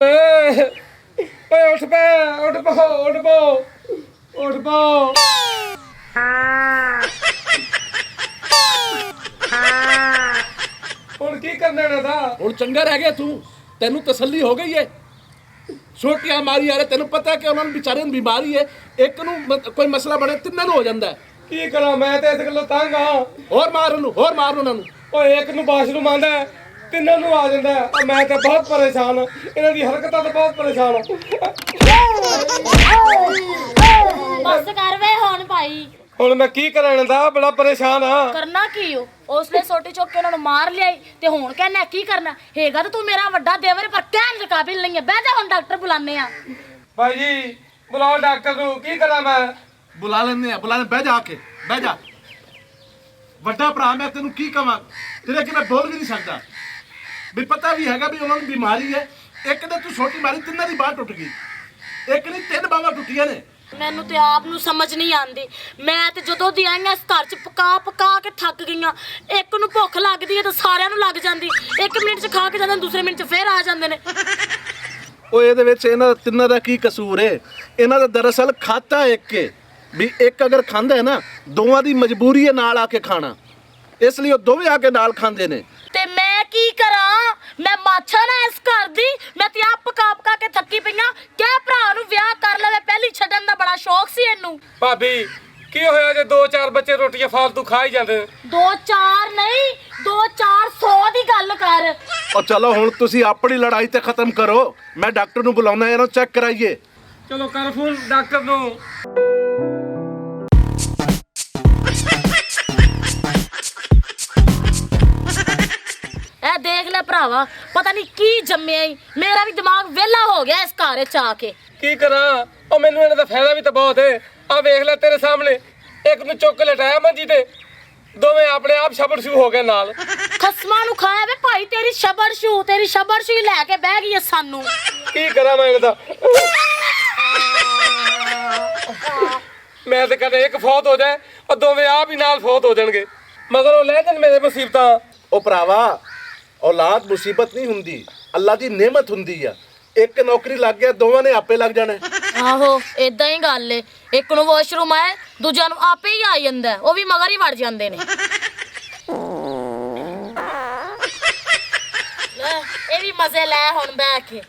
ਓਏ ਉੱਠ ਪੈ, ਉੱਠ ਪੋ, ਉੱਠ ਪੋ, ਉੱਠ ਪੋ। ਹੁਣ ਕੀ ਕਰਨਾ ਇਹਨਾਂ ਦਾ? ਹੁਣ ਚੰਗਾ ਰਹਿ ਗਿਆ ਤੂੰ, ਤੈਨੂੰ ਤਸੱਲੀ ਹੋ ਗਈ ਹੈ। ਛੋਟੀਆਂ ਮਾਰੀ ਯਾਰ, ਤੈਨੂੰ ਪਤਾ ਕਿ ਉਹਨਾਂ ਨੂੰ ਵਿਚਾਰੇ ਨੂੰ ਬਿਮਾਰੀ ਹੈ, ਇੱਕ ਨੂੰ ਕੋਈ ਮਸਲਾ ਬਣੇ ਤਿੰਨਾਂ ਨੂੰ ਹੋ ਜਾਂਦਾ। ਕੀ ਕਰਾਂ ਮੈਂ ਤੇ ਇਸ ਗੱਲੋਂ ਤੰਗ ਆ। ਹੋਰ ਮਾਰ ਉਹਨੂੰ, ਹੋਰ ਮਾਰ ਉਹਨਾਂ ਨੂੰ। ਓਏ ਇੱਕ ਨੂੰ ਬਾਥਰੂਮ ਆਂਦਾ, ਤਿੰਨਾਂ ਨੂੰ ਆ ਜਾਂਦਾ। ਮੈਂ ਤਾਂ ਬਹੁਤ ਪਰੇਸ਼ਾਨ, ਇਹਨਾਂ ਦੀ ਹਰਕਤਾਂ ਤੋਂ ਬਹੁਤ ਪਰੇਸ਼ਾਨ। ਬਸ ਕਰ ਵੇ ਹੁਣ ਭਾਈ। ਹੁਣ ਮੈਂ ਕੀ ਕਰਾਂ ਇਹਨਾਂ ਦਾ, ਬੜਾ ਪਰੇਸ਼ਾਨ ਆ। ਕਰਨਾ ਕੀ ਹੋ? ਉਸਨੇ ਸੋਟੀ ਚੁੱਕ ਕੇ ਉਹਨਾਂ ਨੂੰ ਮਾਰ ਲਿਆਈ ਤੇ ਹੁਣ ਕਹਿੰਦਾ ਕੀ ਕਰਨਾ ਹੈਗਾ? ਤੇ ਤੂੰ ਮੇਰਾ ਵੱਡਾ ਦੇਵਰ ਪਰ ਕਹਿਣ ਦੇ ਕਾਬਿਲ ਨਹੀਂ ਹੈ। ਬਹਿ ਜਾ, ਹੁਣ ਡਾਕਟਰ ਬੁਲਾਉਂਦੇ ਆ। ਭਾਈ ਜੀ ਬੁਲਾਓ ਡਾਕਟਰ ਨੂੰ। ਕੀ ਕਰਾਂ ਮੈਂ? ਬੁਲਾ ਲੈਂਦੇ ਆ, ਬੁਲਾ ਲੈ। ਬਹਿ ਜਾ ਆ ਕੇ, ਬਹਿ ਜਾ। ਵੱਡਾ ਭਰਾ ਮੈਂ ਤੈਨੂੰ ਕੀ ਕਵਾਂ, ਤੇਰੇ ਅੱਗੇ ਮੈਂ ਬੋਲ ਵੀ ਨਹੀਂ ਸਕਦਾ। ਵੀ ਪਤਾ ਵੀ ਹੈਗਾ ਵੀ ਉਹਨਾਂ ਨੂੰ ਬਿਮਾਰੀ ਹੈ। ਇੱਕ ਨੇ ਤੂੰ ਛੋਟੀ ਮਾਰੀ, ਤਿੰਨਾਂ ਦੀ ਬਾਂਹ ਟੁੱਟ ਗਈ। ਇੱਕ ਨਹੀਂ, ਤਿੰਨ ਬਾਹਾਂ ਟੁੱਟੀਆਂ ਨੇ। ਮੈਨੂੰ ਤੇ ਆਪ ਨੂੰ ਸਮਝ ਨਹੀਂ ਆਉਂਦੀ। ਮੈਂ ਤੇ ਜਦੋਂ ਦੀ ਆਈਆਂ ਇਸ ਘਰ 'ਚ ਪਕਾ ਕੇ ਥੱਕ ਗਈਆਂ। ਇੱਕ ਨੂੰ ਭੁੱਖ ਲੱਗਦੀ ਹੈ ਤਾਂ ਸਾਰਿਆਂ ਨੂੰ ਲੱਗ ਜਾਂਦੀ। 1 ਮਿੰਟ 'ਚ ਖਾ ਕੇ ਜਾਂਦੇ, ਦੂਸਰੇ ਮਿੰਟ 'ਚ ਫੇਰ ਆ ਜਾਂਦੇ ਨੇ। ਉਹ ਇਹਦੇ ਵਿੱਚ ਇਹਨਾਂ ਤਿੰਨਾਂ ਦਾ ਕੀ ਕਸੂਰ ਹੈ? ਇਹਨਾਂ ਦਾ ਦਰਅਸਲ ਖਾਤਾ ਇੱਕ ਹੈ ਵੀ ਇੱਕ ਅਗਰ ਖਾਂਦਾ ਹੈ ਨਾ, ਦੋਵਾਂ ਦੀ ਮਜਬੂਰੀ ਹੈ ਨਾਲ ਆ ਕੇ ਖਾਣਾ, ਇਸ ਲਈ ਉਹ ਦੋਵੇਂ ਆ ਕੇ ਨਾਲ ਖਾਂਦੇ ਨੇ। ਤੇ ਮੈਂ ਕੀ ਕਰਾਂ? ਮੈਂ ਮਾਛਾ ਨਾ ਇਸ ਘਰ ਦੀ। ਮੈਂ ਤੇ ਆਪ ਪਕਾ ਕੇ ਥੱਕੀ ਪਈਆਂ। ਕਿਆ ਭਰਾ ਨੂੰ ਵਿਆਹ ਕਰ ਲਵੇ, ਪਹਿਲੀ ਛੱਡਣ ਦਾ ਬੜਾ ਸ਼ੌਕ ਸੀ ਇਹਨੂੰ। ਭਾਬੀ ਕੀ ਹੋਇਆ ਜੇ 2-4 ਬੱਚੇ ਰੋਟੀਆਂ ਫਾਲਤੂ ਖਾ ਹੀ ਜਾਂਦੇ? 2-4 ਨਹੀਂ, 2-400 ਦੀ ਗੱਲ ਕਰ। ਉਹ ਚਲੋ ਹੁਣ ਤੁਸੀਂ ਆਪਣੀ ਲੜਾਈ ਤੇ ਖਤਮ ਕਰੋ, ਮੈਂ ਡਾਕਟਰ ਨੂੰ ਬੁਲਾਉਣਾ, ਇਹਨੂੰ ਚੈੱਕ ਕਰਾਈਏ। ਚਲੋ ਕਰ ਫੋਨ ਡਾਕਟਰ ਨੂੰ। ਇਹ ਦੇਖ ਲੈ ਭਰਾਵਾ, ਪਤਾ ਨਹੀਂ ਕੀ ਜੰਮਿਆ ਈ। ਮੇਰਾ ਵੀ ਦਿਮਾਗ ਵਿਹਲਾ ਹੋ ਗਿਆ ਇਸ ਘਰ 'ਚ ਆ ਕੇ। ਕੀ ਕਰਾਂ? ਉਹ ਮੈਨੂੰ ਇਹਨਾਂ ਦਾ ਫਾਇਦਾ ਵੀ ਤਾਂ ਬਹੁਤ ਹੈ। ਆ ਵੇਖ ਲੈ ਤੇਰੇ ਸਾਹਮਣੇ, ਇੱਕ ਨੂੰ ਚੁੱਕ ਲਟਾਇਆ ਮੰਜੀ ਤੇ, ਦੋਵੇਂ ਆਪਣੇ ਆਪ ਸ਼ਬਰ ਸ਼ੂ ਹੋ ਗਏ ਨਾਲ। ਖਸਮਾਂ ਨੂੰ ਖਾਇਆ ਵੇ ਭਾਈ, ਤੇਰੀ ਸ਼ਬਰ ਸ਼ੂ ਹੀ ਲੈ ਕੇ ਬਹਿ ਗਈ ਏ ਸਾਨੂੰ। ਕੀ ਕਰਾਂ ਮੈਂ ਇਹਦਾ? ਮੈਂ ਤੇ ਕਹਿੰਦਾ ਇੱਕ ਫੌਤ ਹੋ ਜਾਏ, ਉਹ ਦੋਵੇਂ ਆਪ ਹੀ ਨਾਲ ਫੌਤ ਹੋ ਜਾਣਗੇ, ਮਗਰ ਉਹ ਲੈ ਜਾਣ ਮੇਰੇ ਮੁਸੀਬਤਾਂ। ਉਹ ਭਰਾਵਾ, ਔਲਾਦ ਮੁਸੀਬਤ ਨਹੀਂ ਹੁੰਦੀ, ਅੱਲਾ ਦੀ ਨਿਮਤ ਹੁੰਦੀ ਆ। ਇੱਕ ਨੌਕਰੀ ਲੱਗ ਗਿਆ, ਦੋਵਾਂ ਨੇ ਆਪੇ ਲੱਗ ਜਾਣਾ। ਆਹੋ ਏਦਾਂ ਹੀ ਗੱਲ ਏ। ਇੱਕ ਨੂੰ ਵਾਸ਼ਰੂਮ ਆਏ, ਦੂਜਿਆਂ ਨੂੰ ਆਪੇ ਹੀ ਆ ਜਾਂਦਾ। ਉਹ ਵੀ ਮਗਰ ਹੀ ਵੜ ਜਾਂਦੇ ਨੇ। ਲੈ ਇਹ ਵੀ ਮਜ਼ੇ ਲੈ ਹੁਣ ਬਹਿ ਕੇ।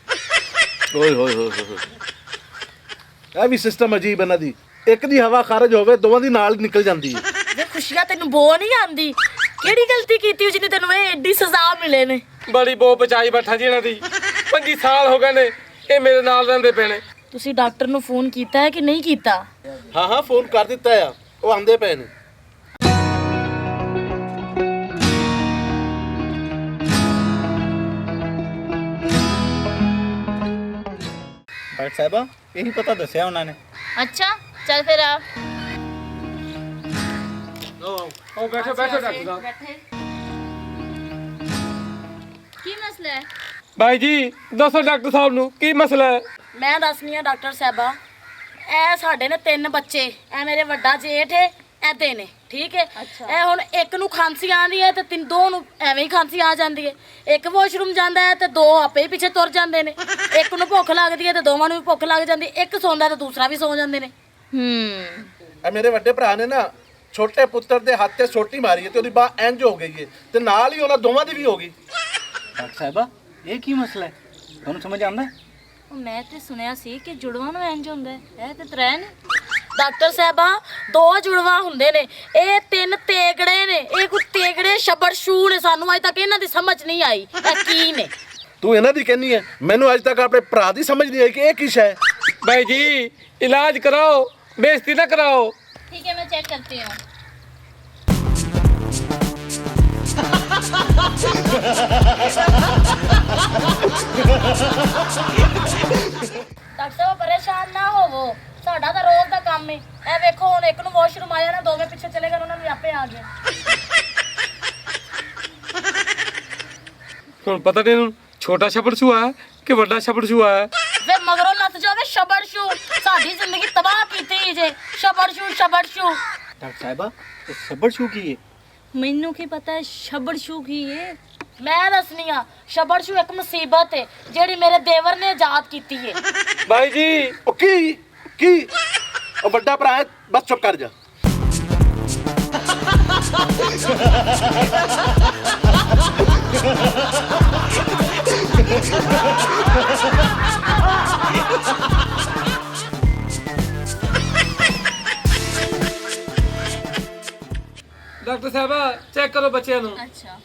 ਓਏ ਹੋਏ ਹੋਏ ਹੋਏ, ਇਹ ਵੀ ਸਿਸਟਮ ਅਜੀਬ ਇਹਨਾਂ ਦੀ। ਇੱਕ ਦੀ ਹਵਾ ਖਾਰਜ ਹੋਵੇ, ਦੋਵਾਂ ਦੀ ਨਾਲ ਨਿਕਲ ਜਾਂਦੀ ਹੈ। ਵੇ ਖੁਸ਼ੀਆਂ ਤੈਨੂੰ ਬੋ ਨਹੀਂ ਆਂਦੀ? ਕਿਹੜੀ ਗਲਤੀ ਕੀਤੀ ਜਿਹਨੇ ਤੈਨੂੰ ਇਹ ਐਡੀ ਸਜ਼ਾ ਮਿਲੇ ਨੇ? ਬੜੀ ਬੋ ਬਚਾਈ ਬੈਠਾ ਜੀ ਇਹਨਾਂ ਦੀ। 25 ਸਾਲ ਹੋ ਗਏ ਨੇ ਇਹ ਮੇਰੇ ਨਾਲ ਰਹਿੰਦੇ ਪਏ ਨੇ। ਤੁਸੀਂ ਡਾਕਟਰ ਨੂੰ ਫੋਨ ਕੀਤਾ ਹੈ ਕਿ ਨਹੀਂ ਕੀਤਾ? ਹਾਂ ਹਾਂ, ਫੋਨ ਕਰ ਦਿੱਤਾ ਆ, ਉਹ ਆਂਦੇ ਪਏ ਨੇ। ਡਾਕਟਰ ਸਾਹਿਬਾ ਇਹੀ ਪਤਾ ਦੱਸਿਆ ਉਹਨਾਂ ਨੇ। ਅੱਛਾ ਚੱਲ ਫਿਰ ਆ। ਉਹ ਬੈਠੋ ਬੈਠੋ ਡਾਕਟਰ ਸਾਹਿਬ। ਕੀ ਮਸਲਾ ਹੈ? ਭਾਈ ਜੀ ਦੱਸੋ ਡਾਕਟਰ ਸਾਹਿਬ ਨੂੰ ਕੀ ਮਸਲਾ ਹੈ? ਮੈਂ ਦੱਸਣੀ ਆ ਡਾਕਟਰ ਸਾਹਿਬਾ। ਇਹ ਸਾਡੇ ਨੇ 3 ਬੱਚੇ। ਇਹ ਮੇਰੇ ਵੱਡਾ ਜੇਠ ਹੈ, ਐਦੇ ਨੇ ਠੀਕ ਹੈ। ਇਹ ਹੁਣ ਇੱਕ ਨੂੰ ਖਾਂਸੀ ਆਉਂਦੀ ਹੈ ਤੇ ਦੋ ਨੂੰ ਐਵੇਂ ਹੀ ਖਾਂਸੀ ਆ ਜਾਂਦੀ ਹੈ। ਇੱਕ ਵਾਸ਼ਰੂਮ ਜਾਂਦਾ ਹੈ ਤੇ 2 ਆਪੇ ਹੀ ਪਿੱਛੇ ਤੁਰ ਜਾਂਦੇ ਨੇ। ਇੱਕ ਨੂੰ ਭੁੱਖ ਲੱਗਦੀ ਹੈ ਤੇ ਦੋਵਾਂ ਨੂੰ ਵੀ ਭੁੱਖ ਲੱਗ ਜਾਂਦੀ। ਇੱਕ ਸੌਂਦਾ ਤੇ ਦੂਸਰਾ ਵੀ ਸੌ ਜਾਂਦੇ ਨੇ। ਇਹ ਮੇਰੇ ਵੱਡੇ ਭਰਾ ਨੇ ਨਾ ਛੋਟੇ ਪੁੱਤਰ ਦੇ ਹੱਥ ਤੇ ਸੋਟੀ ਮਾਰੀ ਹੈ ਤੇ ਉਹਦੀ ਬਾਹ ਇੰਜ ਹੋ ਗਈ ਹੈ ਤੇ ਨਾਲ ਹੀ ਉਹਨਾਂ ਦੋਵਾਂ ਦੀ ਵੀ ਹੋ ਗਈ। ਡਾਕਟਰ ਸਾਹਿਬਾ ਇਹ ਕੀ ਮਸਲਾ ਹੈ, ਤੁਹਾਨੂੰ ਸਮਝ ਆਉਂਦਾ? ਮੈਂ ਤੇ ਸੁਣਿਆ ਸੀ ਕਿ ਜੁੜਵਾਂ ਨੂੰ ਇੰਜ ਹੁੰਦਾ ਹੈ। ਇਹ ਤੇ 3 ਨੇ ਡਾਕਟਰ ਸਾਹਿਬਾ। 2 ਜੁੜਵਾ ਹੁੰਦੇ ਨੇ, ਇਹ 3 ਤੇਗੜੇ ਨੇ। ਇਹ ਕੋਈ ਤੇਗੜੇ ਸ਼ਬਰ ਸ਼ੂ ਨੇ। ਸਾਨੂੰ ਅਜੇ ਤੱਕ ਇਹਨਾਂ ਦੀ ਸਮਝ ਨਹੀਂ ਆਈ ਇਹ ਕੀ ਨੇ। ਤੂੰ ਇਹਨਾਂ ਦੀ ਕਹਿੰਨੀ ਹੈ, ਮੈਨੂੰ ਅੱਜ ਤੱਕ ਆਪਣੇ ਭਰਾ ਦੀ ਸਮਝ ਨਹੀਂ ਆਈ ਕਿ ਇਹ ਕੀ ਸ਼ੈ ਹੈ। भाई जी इलाज कराओ, बेइज्जती ना कराओ। ठीक है मैं चेक करती हूँ। डॉक्टर साहब परेशान ना होवो, साडा ਤਾਂ ਰੋਜ਼ ਦਾ ਕੰਮ ਹੈ। ਇਹ ਵੇਖੋ ਹੁਣ ਇੱਕ ਨੂੰ ਵਾਸ਼ਰੂਮ ਆਇਆ ਨਾ, ਦੋਵੇਂ ਪਿੱਛੇ ਚਲੇ ਗਏ, ਉਹਨਾਂ ਨੂੰ ਆਪੇ ਆ ਗਏ। ਹੁਣ ਪਤਾ ਨਹੀਂ ਛੋਟਾ ਛਪੜ ਛੂ ਹੈ ਕਿ ਵੱਡਾ ਛਪੜ ਛੂ ਹੈ। ਵੇ ਮਗਰੋਂ ਲੱਤ ਜਾਵੇ ਸ਼ਬਰ ਸ਼ੂ। ਸਾਡੀ ਜ਼ਿੰਦਗੀ ਤਬਾਹ ਕੀਤੀ ਜੇ ਸ਼ਬਰ ਸ਼ੂ ਸ਼ਬਰ ਸ਼ੂ। ਡਾਕਟਰ ਸਾਹਿਬਾ ਇਹ ਸਬਰ ਸ਼ੂ ਕੀ ਹੈ? ਮੈਨੂੰ ਕੀ ਪਤਾ ਸ਼ਬਰ ਸ਼ੂ ਕੀ ਹੈ। ਮੈਂ ਦੱਸਣੀ ਆ ਸ਼ਬਰਸ਼ੂ ਇੱਕ ਮੁਸੀਬਤ ਹੈ ਜਿਹੜੀ ਮੇਰੇ ਦੇਵਰ ਨੇ ਆਜ਼ਾਦ ਕੀਤੀ ਹੈ। ਬਾਈ ਜੀ ਉਹ ਕੀ ਉਹ ਵੱਡਾ ਭਰਾ ਹੈ, ਬਸ ਚੁੱਪ ਕਰ ਜਾ। ਡਾਕਟਰ ਸਾਹਿਬਾ ਚੈੱਕ ਕਰੋ ਬੱਚਿਆਂ ਨੂੰ। ਅੱਛਾ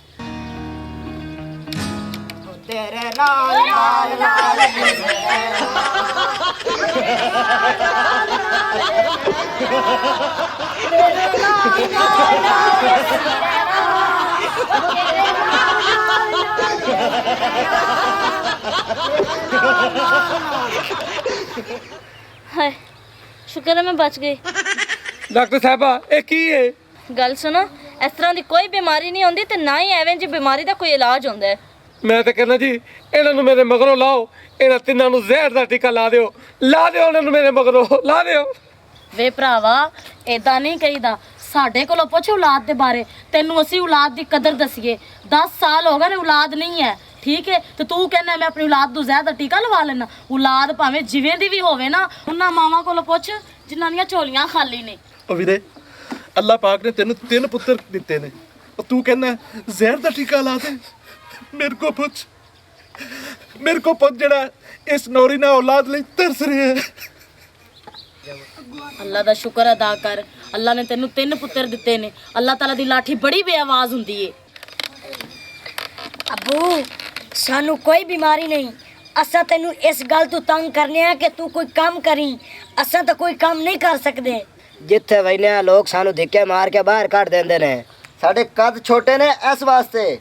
ਤੇਰੇ ਨਾਲ ਨਾਲ ਨਾਲ ਹਾਏ ਸ਼ੁਕਰ ਹੈ ਮੈਂ ਬਚ ਗਈ। ਡਾਕਟਰ ਸਾਹਿਬਾ ਇਹ ਕੀ ਹੈ? ਗੱਲ ਸੁਣੋ, ਇਸ ਤਰ੍ਹਾਂ ਦੀ ਕੋਈ ਬਿਮਾਰੀ ਨਹੀਂ ਹੁੰਦੀ ਤੇ ਨਾ ਹੀ ਐਵੇਂ ਜੀ ਬਿਮਾਰੀ ਦਾ ਕੋਈ ਇਲਾਜ ਹੁੰਦਾ ਹੈ। ਮੈਂ ਤਾਂ ਕਹਿੰਦਾ ਜੀ ਇਹਨਾਂ ਨੂੰ ਮੇਰੇ ਮਗਰੋਂ ਲਾਓ, ਇਹਨਾਂ ਤਿੰਨਾਂ ਨੂੰ ਜ਼ਹਿਰ ਦਾ ਟੀਕਾ ਲਾ ਦਿਓ ਇਹਨਾਂ ਨੂੰ ਮੇਰੇ ਮਗਰੋਂ ਲਾ ਦਿਓ। ਵੇ ਭਰਾਵਾ ਏਦਾਂ ਨਹੀਂ ਕਹੀਦਾ, ਸਾਡੇ ਕੋਲੋਂ ਪੁੱਛ ਔਲਾਦ ਦੇ ਬਾਰੇ, ਤੈਨੂੰ ਅਸੀਂ ਔਲਾਦ ਦੀ ਕਦਰ ਦਸੀਏ। 10 ਸਾਲ ਹੋ ਗਏ ਨੇ ਔਲਾਦ ਨਹੀਂ ਹੈ, ਠੀਕ ਹੈ, ਤੇ ਤੂੰ ਕਹਿੰਦਾ ਮੈਂ ਆਪਣੀ ਔਲਾਦ ਨੂੰ ਜ਼ਹਿਰ ਦਾ ਟੀਕਾ ਲਵਾ ਲੈਣਾ। ਔਲਾਦ ਭਾਵੇਂ ਜਿਵੇਂ ਦੀ ਵੀ ਹੋਵੇ ਨਾ, ਉਹਨਾਂ ਮਾਵਾਂ ਕੋਲੋਂ ਪੁੱਛ ਜਿਨ੍ਹਾਂ ਦੀਆਂ ਝੋਲੀਆਂ ਖਾਲੀ ਨੇ। ਉਹ ਵੀਰੇ ਅੱਲਾਹ ਪਾਕ ਨੇ ਤੈਨੂੰ 3 ਪੁੱਤਰ ਦਿੱਤੇ ਨੇ, ਉਹ ਤੂੰ ਕਹਿੰਦਾ ਜ਼ਹਿਰ ਦਾ ਟੀਕਾ ਲਾ ਦੇ। ਮੇਰੇ ਕੋ ਪੁੱਛ ਜਿਹੜਾ ਇਸ ਨੌਰੀ ਨਾਲ ਔਲਾਦ ਲਈ ਤਰਸ ਰਿਹਾ ਹੈ। ਅੱਲਾ ਦਾ ਸ਼ੁਕਰ ਅਦਾ ਕਰ, ਅੱਲਾ ਨੇ ਤੈਨੂੰ 3 ਪੁੱਤਰ ਦਿੱਤੇ ਨੇ। ਅੱਲਾਹ ਤਾਲਾ ਦੀ ਲਾਠੀ ਬੜੀ ਬੇਆਵਾਜ਼ ਹੁੰਦੀ ਏ। ਅੱਬੂ ਸਾਨੂੰ ਕੋਈ ਬਿਮਾਰੀ ਨਹੀਂ, ਅਸਾਂ ਤੈਨੂੰ ਇਸ ਗੱਲ ਤੋਂ ਤੰਗ ਕਰਨੇ ਆ ਕਿ ਤੂੰ ਕੋਈ ਕੰਮ ਕਰੀ, ਅਸਾਂ ਤਾਂ ਕੋਈ ਕੰਮ ਨਹੀਂ ਕਰ ਸਕਦੇ। ਜਿੱਥੇ ਵੈਨੇ ਆ ਲੋਕ ਸਾਨੂੰ ਧਿੱਕੇ ਮਾਰ ਕੇ ਬਾਹਰ ਕੱਢ ਦਿੰਦੇ ਨੇ, ਸਾਡੇ ਕੱਦ ਛੋਟੇ ਨੇ ਇਸ ਵਾਸਤੇ।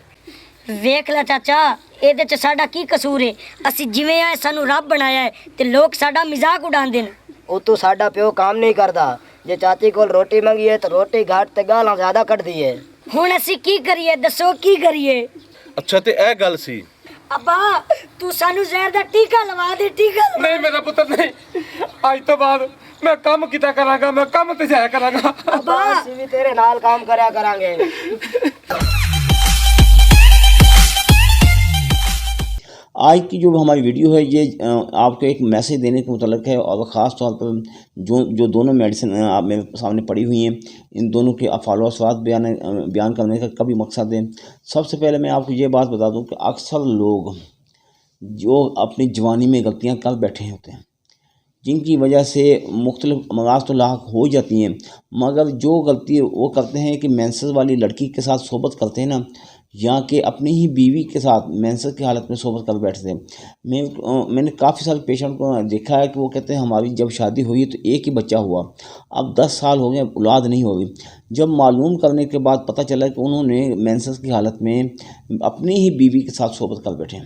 ਵੇਖ ਲੈ ਚਾਚਾ, ਇਹਦੇ ਚ ਸਾਡਾ ਕੀ ਕਸੂਰ ਹੈ? ਅਸੀਂ ਜਿਵੇਂ ਆਏ ਸਾਨੂੰ ਰੱਬ ਬਣਾਇਆ ਹੈ ਤੇ ਲੋਕ ਸਾਡਾ ਮਜ਼ਾਕ ਉਡਾਉਂਦੇ ਨੇ। ਉਹ ਤੂੰ ਸਾਡਾ ਪਿਓ ਕੰਮ ਨਹੀਂ ਕਰਦਾ, ਜੇ ਚਾਚੀ ਕੋਲ ਰੋਟੀ ਮੰਗੀਏ ਤਾਂ ਰੋਟੀ ਘੱਟ ਤੇ ਗਾਲਾਂ ਜ਼ਿਆਦਾ ਕੱਢਦੀ ਏ। ਹੁਣ ਅਸੀਂ ਕੀ ਕਰੀਏ ਦੱਸੋ, ਕੀ ਕਰੀਏ? ਅੱਛਾ ਤੇ ਇਹ ਗੱਲ ਸੀ। ਅੱਬਾ ਤੂੰ ਸਾਨੂੰ ਜ਼ਹਿਰ ਦਾ ਟੀਕਾ ਲਵਾ ਦੇ, ਟੀਕਾ ਲਵਾ। ਨਹੀਂ ਮੇਰਾ ਪੁੱਤਰ ਨਹੀਂ, ਅੱਜ ਤੋਂ ਬਾਅਦ ਮੈਂ ਕੰਮ ਕੀਤਾ ਕਰਾਂਗਾ, ਮੈਂ ਕੰਮ ਤੇ ਜਾਇਆ ਕਰਾਂਗਾ। ਅੱਬਾ ਅਸੀਂ ਵੀ ਤੇਰੇ ਨਾਲ ਕੰਮ ਕਰਿਆ ਕਰਾਂਗੇ। आज की जो हमारी वीडियो है ये आपको एक मैसेज देने के मुतल्लिक़ है, और ख़ास तौर पर जो दोनों मेडिसिन आप मेरे सामने पड़ी हुई हैं, इन दोनों के अफ़ाल व असरात बयान करने का कभी मकसद है। सबसे पहले मैं आपको ये बात बता दूं कि अक्सर लोग जो अपनी जवानी में गलतियां कर बैठे होते हैं, जिनकी वजह से मुख्तलिफ अमराज तो लाक हो जाती हैं, मगर जो गलती वो करते हैं कि मेंसेस वाली लड़की के साथ सोबत करते हैं ना, या कि अपनी ही बीवी के साथ मेंसेस की हालत में सोबत कर बैठते हैं। मैंने काफ़ी सारे पेशेंट को देखा है कि वो कहते हैं हमारी जब शादी हुई तो एक ही बच्चा हुआ, अब 10 साल हो गए औलाद नहीं हो गई। जब मालूम करने के बाद पता चला कि उन्होंने मेंसेस की हालत में अपनी ही बीवी के साथ सोबत कर बैठे।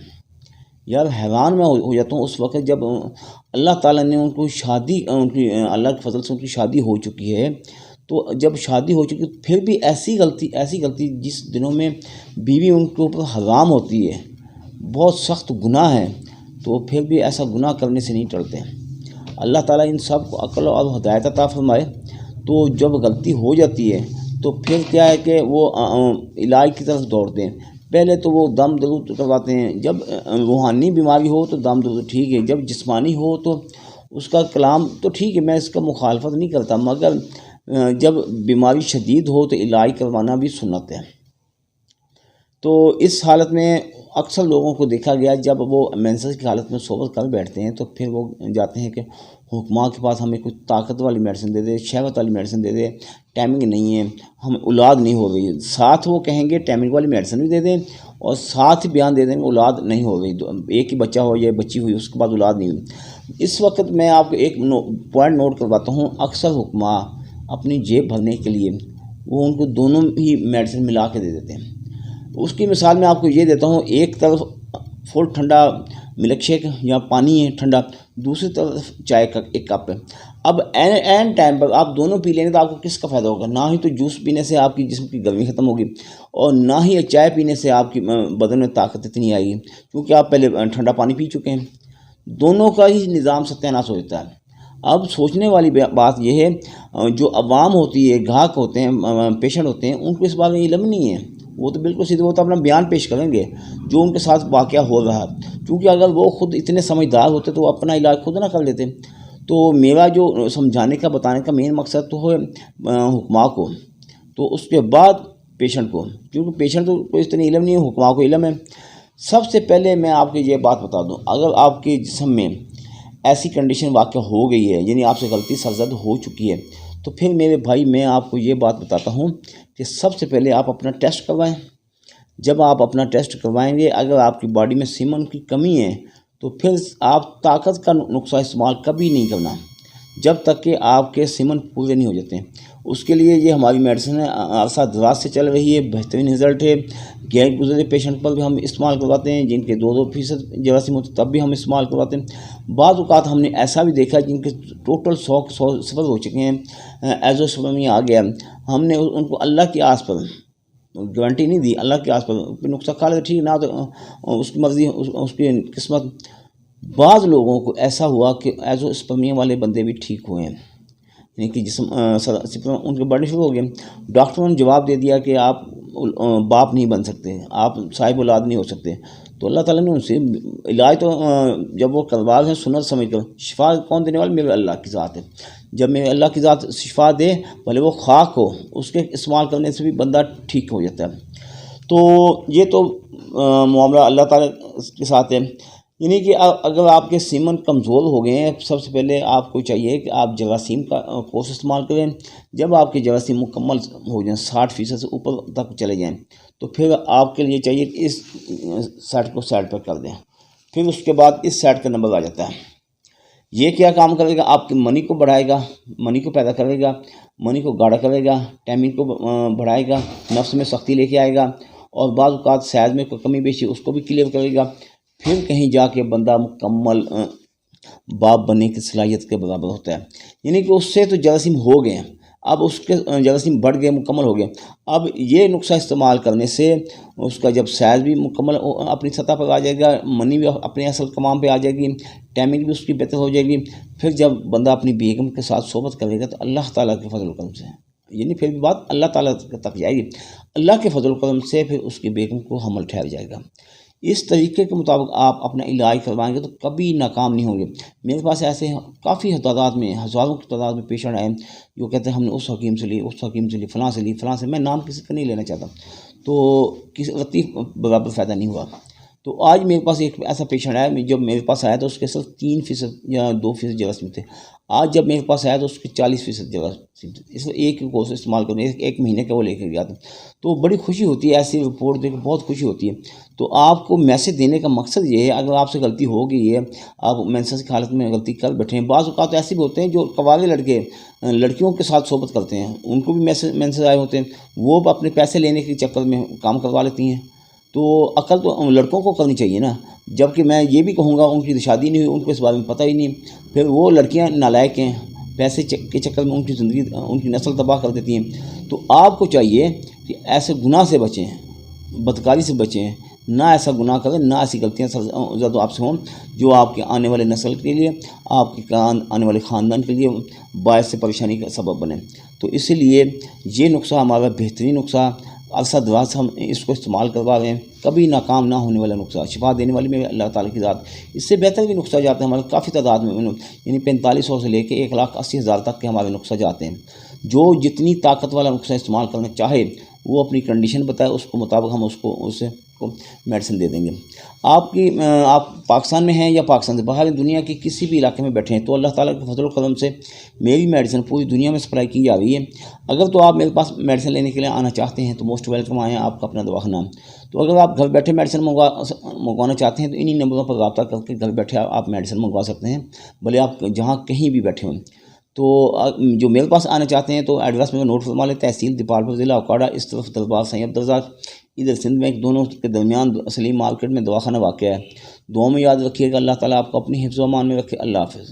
यार हैरान मैं हो जाता हूँ उस वक्त जब अल्लाह ताला ने उनको शादी, उनकी अल्लाह के फजल से उनकी शादी हो चुकी है, तो जब शादी हो चुकी फिर भी ऐसी गलती जिस दिनों में बीवी उनके ऊपर हराम होती है, बहुत सख्त गुनाह है, तो फिर भी ऐसा गुनाह करने से नहीं टलते। अल्लाह ताला इन सब को अक्ल और हिदायत अता फरमाए। तो जब गलती हो जाती है तो फिर क्या है कि वो इलाज की तरफ दौड़ते हैं। पहले तो वो दम दरूद करवाते हैं, जब रूहानी बीमारी हो तो दम दरूद ठीक है, जब जिस्मानी हो तो उसका कलाम तो ठीक है, मैं इसका मुखालफत नहीं करता, मगर जब बीमारी शदीद हो तो इलाज करवाना भी सुन्नत है। तो इस हालत में अक्सर लोगों को देखा गया जब वो मेंसेस की हालत में सोबत कर बैठते हैं तो फिर वो जाते हैं कि हुक्मा के पास हमें कुछ ताकत वाली मेडिसिन दे दे, शहवत वाली मेडिसिन दे दे, टाइमिंग नहीं है, हम औलाद नहीं हो रही। साथ वो कहेंगे टाइमिंग वाली मेडिसिन भी दे दें और साथ ही बयान दे देंगे औलाद नहीं हो रही, एक ही बच्चा हो या बच्ची हुई उसके बाद औलाद नहीं हुई। इस वक्त मैं आपको एक पॉइंट नोट करवाता हूँ। अक्सर हुक्मा अपनी जेब भरने के लिए वो उनको दोनों ही मेडिसिन मिला के दे देते हैं। उसकी मिसाल मैं आपको ये देता हूँ, एक तरफ फुल ठंडा मिल्क शेक या पानी है ठंडा, दूसरी तरफ चाय का एक कप है। अब एन टाइम पर आप दोनों पी लेंगे तो आपको किसका फ़ायदा होगा? ना ही तो जूस पीने से आपकी जिस्म की गर्मी ख़त्म होगी और ना ही चाय पीने से आपकी बदन में ताकत इतनी आएगी, क्योंकि आप पहले ठंडा पानी पी चुके हैं। दोनों का ही निज़ाम सत्यानाश होता है। अब सोचने वाली बात यह है, जो अवाम होती है, ग्राहक होते हैं, पेशेंट होते हैं, उनको इस बारे में इल्म नहीं है। وہ تو بالکل سیدھے وہ تو اپنا بیان پیش کریں گے جو ان کے ساتھ واقعہ ہو رہا ہے، کیونکہ اگر وہ خود اتنے سمجھدار ہوتے تو وہ اپنا علاج خود نہ کر لیتے۔ تو میرا جو سمجھانے کا بتانے کا مین مقصد تو ہے حکماء کو، تو اس کے بعد پیشنٹ کو، کیونکہ پیشنٹ کو کوئی اتنی علم نہیں ہے، حکماء کو علم ہے۔ سب سے پہلے میں آپ کو یہ بات بتا دوں، اگر آپ کے جسم میں ایسی کنڈیشن واقع ہو گئی ہے، یعنی آپ سے غلطی سرزد ہو چکی ہے، تو پھر میرے بھائی میں آپ کو یہ بات بتاتا ہوں کہ سب سے پہلے آپ اپنا ٹیسٹ کروائیں۔ جب آپ اپنا ٹیسٹ کروائیں گے، اگر آپ کی باڈی میں سیمن کی کمی ہے تو پھر آپ طاقت کا نسخہ استعمال کبھی نہیں کرنا جب تک کہ آپ کے سیمن پورے نہیں ہو جاتے ہیں۔ اس کے لیے یہ ہماری میڈیسن ہے، عرصہ دراز سے چل رہی ہے، بہترین رزلٹ ہے۔ غیر گزرے پیشنٹ پر بھی ہم استعمال کرواتے ہیں، جن کے 2% جراثیم ہوتے تب بھی ہم استعمال کرواتے ہیں۔ بعض اوقات ہم نے ایسا بھی دیکھا جن کے ٹوٹل 100 صفر ہو چکے ہیں، ایزوسپرمیا آ گیا، ہم نے ان کو اللہ کی آس پر گارنٹی نہیں دی، اللہ کے آس پر نسخہ کھا لیتے ٹھیک نہ تو اس کی مرضی، اس کی قسمت۔ بعض لوگوں کو ایسا ہوا کہ ایزوسپرمیا والے بندے بھی ٹھیک ہوئے ہیں، یعنی کہ جسم ان کے بڑھنے شروع ہو گئے۔ ڈاکٹروں نے جواب دے دیا کہ آپ باپ نہیں بن سکتے، آپ صاحب اولاد نہیں ہو سکتے، تو اللہ تعالیٰ نے ان سے علاج تو جب وہ کروا ہیں سنت سمجھ کر، شفا کون دینے والے؟ میرے اللہ کی ذات ہے۔ جب میرے اللہ کی ذات شفا دے، بھلے وہ خاک ہو، اس کے استعمال کرنے سے بھی بندہ ٹھیک ہو جاتا ہے۔ تو یہ تو معاملہ اللہ تعالیٰ کے ساتھ ہے، یعنی کہ اگر آپ کے سیمن کمزور ہو گئے ہیں، سب سے پہلے آپ کو چاہیے کہ آپ جراثیم کا کورس استعمال کریں۔ جب آپ کے جراثیم مکمل ہو جائیں، 60% سے اوپر تک چلے جائیں، تو پھر آپ کے لیے چاہیے کہ اس سیٹ کو سائڈ پر کر دیں۔ پھر اس کے بعد اس سیٹ کا نمبر آ جاتا ہے۔ یہ کیا کام کرے گا؟ آپ کی منی کو بڑھائے گا، منی کو پیدا کرے گا، منی کو گاڑھا کرے گا، ٹائمنگ کو بڑھائے گا، نفس میں سختی لے کے آئے گا، اور بعض اوقات سائز میں کوئی کمی بیشی اس کو بھی کلیئر کرے گا۔ پھر کہیں جا کے بندہ مکمل باپ بننے کی صلاحیت کے برابر ہوتا ہے، یعنی کہ اس سے تو جراثیم ہو گئے، اب اس کے جراثیم بڑھ گئے، مکمل ہو گئے۔ اب یہ نسخہ استعمال کرنے سے اس کا جب سائز بھی مکمل اپنی سطح پر آ جائے گا، منی بھی اپنے اصل کمام پہ آ جائے گی، ٹائمنگ بھی اس کی بہتر ہو جائے گی۔ پھر جب بندہ اپنی بیگم کے ساتھ صحبت کرے گا تو اللہ تعالیٰ کے فضل و کرم سے، یعنی پھر بھی بات اللہ تعالیٰ تک جائے گی، اللہ کے فضل و کرم سے پھر اس کی بیگم کو حمل ٹھہر جائے گا۔ اس طریقے کے مطابق آپ اپنا علاج کروائیں گے تو کبھی ناکام نہیں ہوں گے۔ میرے پاس ایسے کافی تعداد میں، ہزاروں کی تعداد میں پیشنٹ آئے جو کہتے ہیں ہم نے اس حکیم سے لی، اس حکیم سے لی، فلاں سے لی، فلاں سے، میں نام کسی کا نہیں لینا چاہتا، تو کسی لطیف برابر فائدہ نہیں ہوا۔ تو آج میرے پاس ایک ایسا پیشنٹ آیا، جب میرے پاس آیا تو اس کے صرف 3% یا 2% جراثیم تھے، آج جب میرے پاس آیا تو اس کے 40% جراثیم تھے۔ اس ایک کورس استعمال کرنے، ایک مہینے کا وہ لے کے گیا تھا، تو بڑی خوشی ہوتی ہے، ایسی رپورٹ دیکھ کے بہت خوشی ہوتی ہے۔ تو آپ کو میسج دینے کا مقصد یہ ہے، اگر آپ سے غلطی ہو گئی ہے، آپ مینسس کی حالت میں غلطی کر بیٹھے ہیں، بعض اوقات ایسے بھی ہوتے ہیں جو قوارے لڑکے لڑکیوں کے ساتھ صحبت کرتے ہیں، ان کو بھی مینسز آئے ہوتے ہیں، وہ اپنے پیسے لینے کے چکر میں کام کروا لیتی ہیں۔ تو عقل تو لڑکوں کو کرنی چاہیے نا، جبکہ میں یہ بھی کہوں گا ان کی شادی نہیں ہوئی، ان کو اس بارے میں پتہ ہی نہیں، پھر وہ لڑکیاں نالائق ہیں، پیسے کے چکر میں ان کی زندگی، ان کی نسل تباہ کر دیتی ہیں۔ تو آپ کو چاہیے کہ ایسے گناہ سے بچیں، بدکاری سے بچیں، نہ ایسا گناہ کریں، نہ ایسی غلطیاں زیادہ آپ سے ہوں جو آپ کے آنے والے نسل کے لیے، آپ کے آنے والے خاندان کے لیے باعث سے پریشانی کا سبب بنے۔ تو اسی لیے یہ نسخہ ہمارا بہترین نسخہ، عرصہ دراز ہم اس کو استعمال کروا رہے ہیں، کبھی ناکام نہ ہونے والا نسخہ، شفا دینے والی میں اللہ تعالیٰ کی ذات۔ اس سے بہتر بھی نسخہ جاتے ہیں ہمارے کافی تعداد میں، یعنی 4500 سے لے کے 1,80,000 تک کے ہمارے نسخہ جاتے ہیں۔ جو جتنی طاقت والا نسخہ استعمال کرنا چاہے وہ اپنی کنڈیشن بتائے، اس کو مطابق ہم اسے میڈیسن دے دیں گے۔ آپ پاکستان میں ہیں یا پاکستان سے باہر دنیا کے کسی بھی علاقے میں بیٹھے ہیں تو اللہ تعالیٰ کے فضل و کرم سے میری میڈیسن پوری دنیا میں سپلائی کی جا رہی ہے۔ اگر تو آپ میرے پاس میڈیسن لینے کے لیے آنا چاہتے ہیں تو موسٹ ویلکم آئیں، آپ کا اپنا دواخانہ۔ تو اگر آپ گھر بیٹھے میڈیسن منگوانا چاہتے ہیں تو انہی نمبروں پر رابطہ کر کے گھر بیٹھے آپ میڈیسن منگوا سکتے ہیں، بھلے آپ جہاں کہیں بھی بیٹھے ہوں۔ تو جو میرے پاس آنا چاہتے ہیں تو ایڈریس میں نوٹ فرما لیں، تحصیل دیپالپور، ضلع اوکاڑا، اس طرف دربار سید عبدالرزاق، ادھر سندھ بینک، دونوں کے درمیان سلیم مارکیٹ میں دواخانہ واقع ہے۔ دعاؤں میں یاد رکھیے گا، اللہ تعالیٰ آپ کو اپنی حفظ و امان میں رکھے۔ اللہ حافظ۔